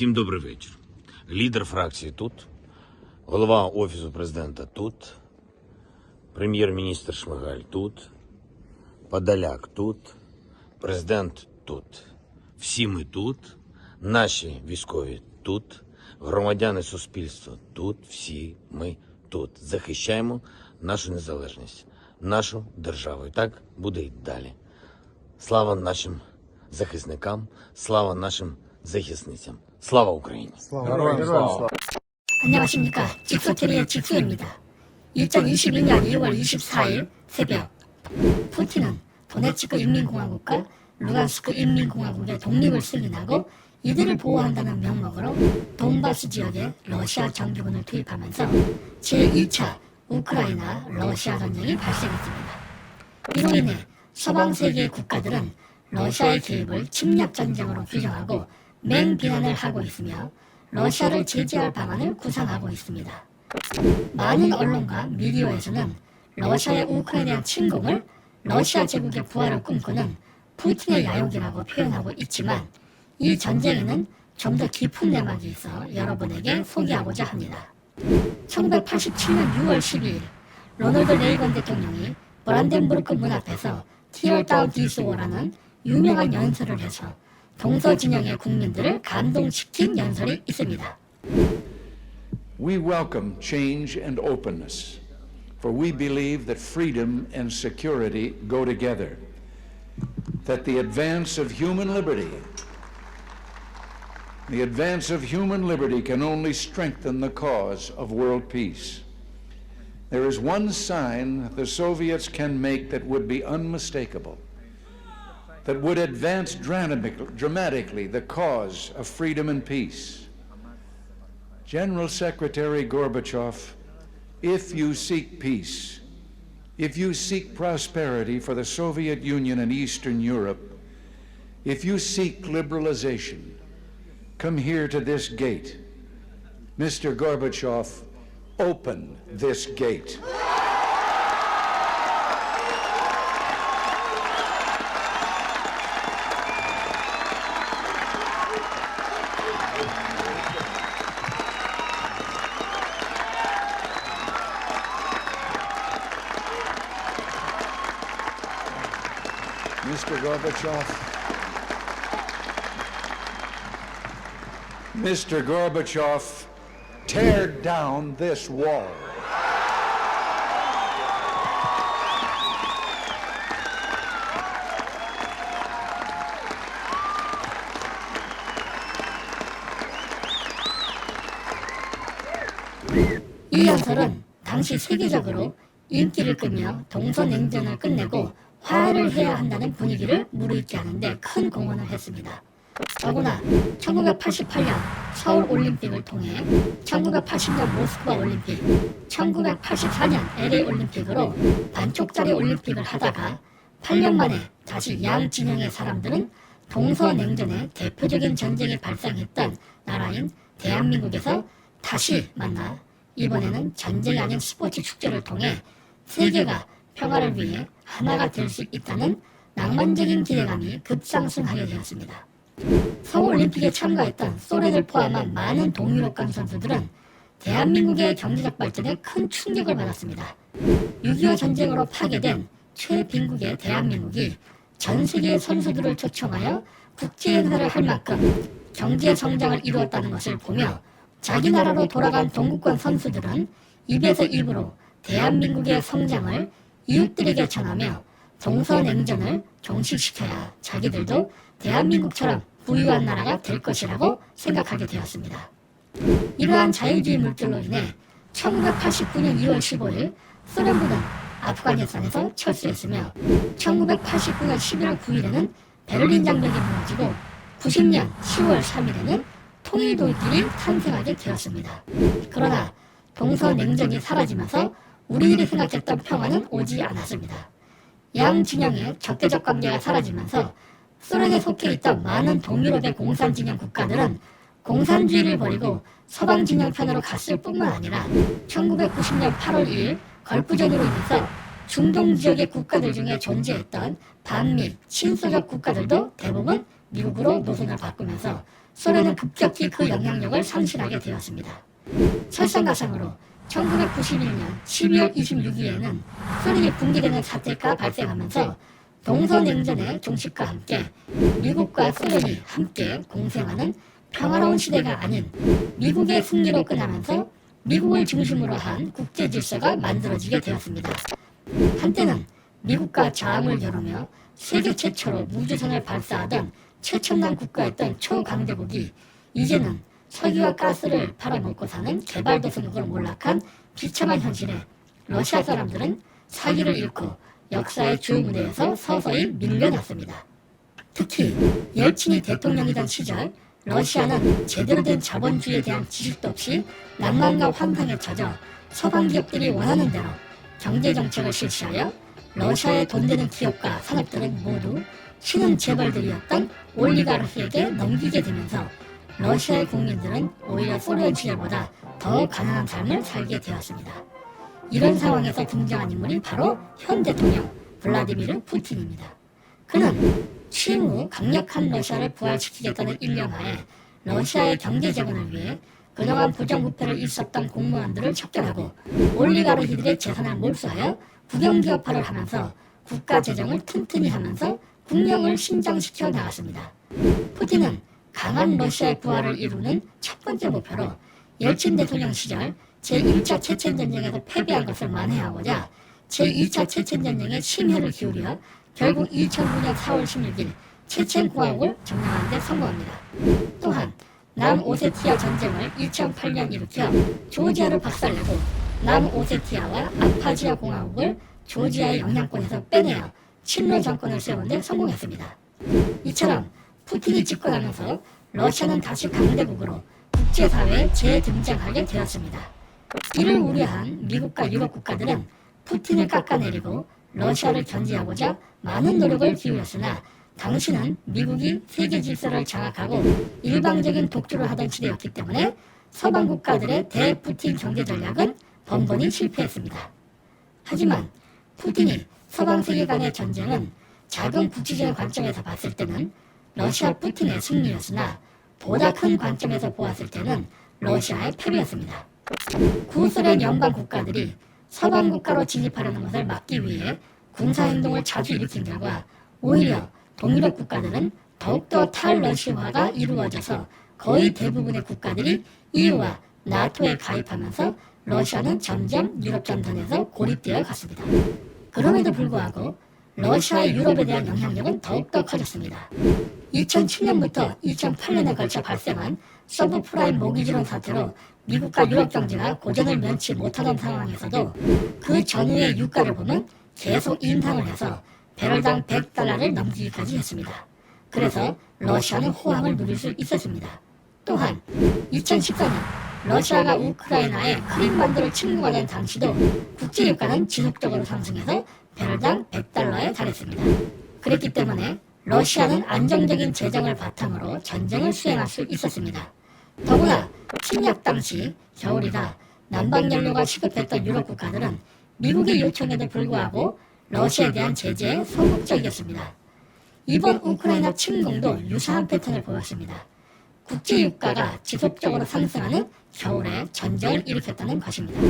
Всім добрий вечір. Лідер фракції тут, голова Офісу президента тут, прем'єр-міністр Шмигаль тут, Подоляк тут, президент тут. Всі ми тут, наші військові тут, громадяни суспільства тут, всі ми тут. Захищаємо нашу незалежність, нашу державу. І так буде й далі. Слава нашим захисникам, слава нашим захисницям. слава Україні! слава. 안녕하십니까. 직소TV의 직소입니다. 2022년 2월 24일 새벽 푸틴은 도네츠크 인민공화국과 루간스크 인민공화국의 독립을 승인하고 이들을 보호한다는 명목으로 돈바스 지역에 러시아 정규군을 투입하면서 제2차 우크라이나 러시아 전쟁이 발생했습니다. 이로 인해 서방 세계의 국가들은 러시아의 개입을 침략 전쟁으로 규정하고 맹비난을 하고 있으며 러시아를 제재할 방안을 구상하고 있습니다. 많은 언론과 미디어에서는 러시아의 우크라이나에 대한 침공을 러시아 제국의 부활을 꿈꾸는 푸틴의 야욕이라고 표현하고 있지만 이 전쟁에는 좀 더 깊은 내막이 있어 여러분에게 소개하고자 합니다. 1987년 6월 12일 로널드 레이건 대통령이 브란덴부르크 문 앞에서 Tear Down This War라는 유명한 연설을 해서 동서진영의 국민들을 감동시킨 연설이 있습니다. We welcome change and openness, for we believe that freedom and security go together, that the advance of human liberty can only strengthen the cause of world peace. There is one sign the Soviets can make that would be unmistakable, that would advance dramatically the cause of freedom and peace. General Secretary Gorbachev, if you seek peace, if you seek prosperity for the Soviet Union and Eastern Europe, if you seek liberalization, come here to this gate. Mr. Gorbachev, open this gate. Mr. Gorbachev, tear down this wall. 이 연설은 당시 세계적으로 인기를 끌며 동서냉전을 끝내고 화해를 해야 한다는 분위기를 무르익게 하는데 큰 공헌을 했습니다. 더구나 1988년 서울올림픽을 통해 1980년 모스크바 올림픽, 1984년 LA 올림픽으로 반쪽짜리 올림픽을 하다가 8년 만에 다시 양 진영의 사람들은 동서냉전의 대표적인 전쟁이 발생했던 나라인 대한민국에서 다시 만나 이번에는 전쟁이 아닌 스포츠 축제를 통해 세계가 평화를 위해 하나가 될 수 있다는 낭만적인 기대감이 급상승하게 되었습니다. 서울올림픽에 참가했던 소련을 포함한 많은 동유럽권 선수들은 대한민국의 경제적 발전에 큰 충격을 받았습니다. 6.25 전쟁으로 파괴된 최빈국의 대한민국이 전 세계의 선수들을 초청하여 국제행사를 할 만큼 경제 성장을 이루었다는 것을 보며 자기 나라로 돌아간 동구권 선수들은 입에서 입으로 대한민국의 성장을 이웃들에게 전하며 동서냉전을 종식시켜야 자기들도 대한민국처럼 부유한 나라가 될 것이라고 생각하게 되었습니다. 이러한 자유주의 물결로 인해 1989년 2월 15일 소련군은 아프가니스탄에서 철수했으며 1989년 11월 9일에는 베를린 장벽이 무너지고 90년 10월 3일에는 통일도끼리 탄생하게 되었습니다. 그러나 동서냉전이 사라지면서 우리들이 생각했던 평화는 오지 않았습니다. 양 진영의 적대적 관계가 사라지면서 소련에 속해 있던 많은 동유럽의 공산진영 국가들은 공산주의를 버리고 서방 진영 편으로 갔을 뿐만 아니라 1990년 8월 2일 걸프전으로 인해서 중동 지역의 국가들 중에 존재했던 반미, 친소적 국가들도 대부분 미국으로 노선을 바꾸면서 소련은 급격히 그 영향력을 상실하게 되었습니다. 설상가상으로 1991년 12월 26일에는 소련이 붕괴되는 사태가 발생하면서 동서냉전의 종식과 함께 미국과 소련이 함께 공생하는 평화로운 시대가 아닌 미국의 승리로 끝나면서 미국을 중심으로 한 국제 질서가 만들어지게 되었습니다. 한때는 미국과 자항을 겨루며 세계 최초로 우주선을 발사하던 최첨단 국가였던 초강대국이 이제는 석유와 가스를 팔아먹고 사는 개발도상국으로 몰락한 비참한 현실에 러시아 사람들은 사기를 잃고 역사의 주 무대에서 서서히 밀려났습니다. 특히 옐친이 대통령이던 시절 러시아는 제대로 된 자본주의에 대한 지식도 없이 낭만과 환상에 젖어 서방 기업들이 원하는 대로 경제정책을 실시하여 러시아에 돈 되는 기업과 산업들은 모두 신흥 재벌들이었던 올리가르히에게 넘기게 되면서 러시아의 국민들은 오히려 소련 시절보다 더 가난한 삶을 살게 되었습니다. 이런 상황에서 등장한 인물이 바로 현 대통령 블라디미르 푸틴입니다. 그는 취임 후 강력한 러시아를 부활시키겠다는 일념하에 러시아의 경제 재건을 위해 그동안 부정부패를 일었던 공무원들을 척결하고 올리가르히들의 재산을 몰수하여 국영기업화를 하면서 국가 재정을 튼튼히 하면서 국력을 신장시켜 나갔습니다. 푸틴은 강한 러시아의 부활을 이루는 첫 번째 목표로 옐친 대통령 시절 제1차 체첸전쟁에서 패배한 것을 만회하고자 제2차 체첸전쟁에 심혈을 기울여 결국 2009년 4월 16일 체첸공화국을 점령하는 데 성공합니다. 또한 남오세티아 전쟁을 2008년 일으켜 조지아를 박살내고 남오세티아와 아파지아 공화국을 조지아의 영향권에서 빼내어 친러 정권을 세우는 데 성공했습니다. 이처럼 푸틴이 집권하면서 러시아는 다시 강대국으로 국제사회에 재등장하게 되었습니다. 이를 우려한 미국과 유럽 국가들은 푸틴을 깎아내리고 러시아를 견제하고자 많은 노력을 기울였으나 당시는 미국이 세계 질서를 장악하고 일방적인 독주를 하던 시대였기 때문에 서방 국가들의 대푸틴 경제 전략은 번번이 실패했습니다. 하지만 푸틴이 서방 세계 간의 전쟁은 작은 국지적인 관점에서 봤을 때는 러시아 푸틴의 승리였으나 보다 큰 관점에서 보았을 때는 러시아의 패배였습니다. 구소련 연방 국가들이 서방 국가로 진입하려는 것을 막기 위해 군사행동을 자주 일으킨 결과 오히려 동유럽 국가들은 더욱더 탈러시아화가 이루어져서 거의 대부분의 국가들이 EU와 나토에 가입하면서 러시아는 점점 유럽 전선에서 고립되어 갔습니다. 그럼에도 불구하고 러시아의 유럽에 대한 영향력은 더욱더 커졌습니다. 2007년부터 2008년에 걸쳐 발생한 서브프라임 모기지론 사태로 미국과 유럽 경제가 고전을 면치 못하던 상황에서도 그 전후의 유가를 보면 계속 인상을 해서 배럴당 100달러를 넘기기까지 했습니다. 그래서 러시아는 호황을 누릴 수 있었습니다. 또한 2014년 러시아가 우크라이나의 크림반도를 침공하던 당시도 국제유가는 지속적으로 상승해서 배럴당 100달러에 달했습니다. 그랬기 때문에 러시아는 안정적인 재정을 바탕으로 전쟁을 수행할 수 있었습니다. 더구나 침략 당시 겨울이라 난방연료가 시급했던 유럽 국가들은 미국의 요청에도 불구하고 러시아에 대한 제재에 소극적이었습니다. 이번 우크라이나 침공도 유사한 패턴을 보였습니다. 국제유가가 지속적으로 상승하는 겨울에 전쟁을 일으켰다는 것입니다.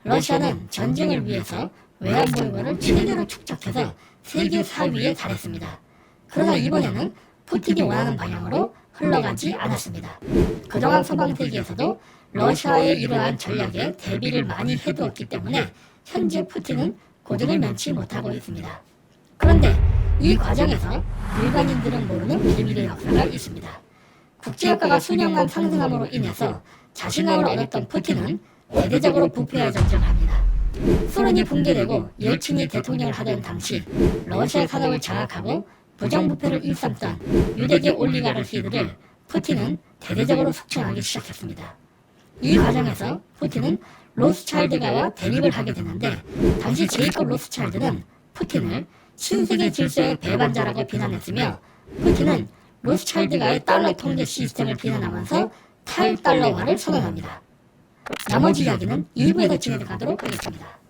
러시아는 전쟁을 위해서 외환보유고를 최대로 축적해서 세계 4위에 달했습니다. 그러나 이번에는 푸틴이 원하는 방향으로 흘러가지 않았습니다. 그동안 서방 세계에서도 러시아의 이러한 전략에 대비를 많이 해두었기 때문에 현재 푸틴은 고전을 면치 못하고 있습니다. 그런데 이 과정에서 일반인들은 모르는 비밀의 역사가 있습니다. 국제유가가 수년간 상승함으로 인해서 자신감을 얻었던 푸틴은 대대적으로 부패에 전쟁합니다. 소련이 붕괴되고 옐친이 대통령을 하던 당시 러시아 산업을 장악하고 부정부패를 일삼던 유대계 올리가르히들을 푸틴은 대대적으로 숙청하기 시작했습니다. 이 과정에서 푸틴은 로스차일드가와 대립을 하게 되는데 당시 제이콥 로스차일드는 푸틴을 신세계 질서의 배반자라고 비난했으며 푸틴은 로스차일드가의 달러 통제 시스템을 비난하면서 탈달러화를 선언합니다. 나머지 이야기는 1부에서 진행해 가도록 하겠습니다.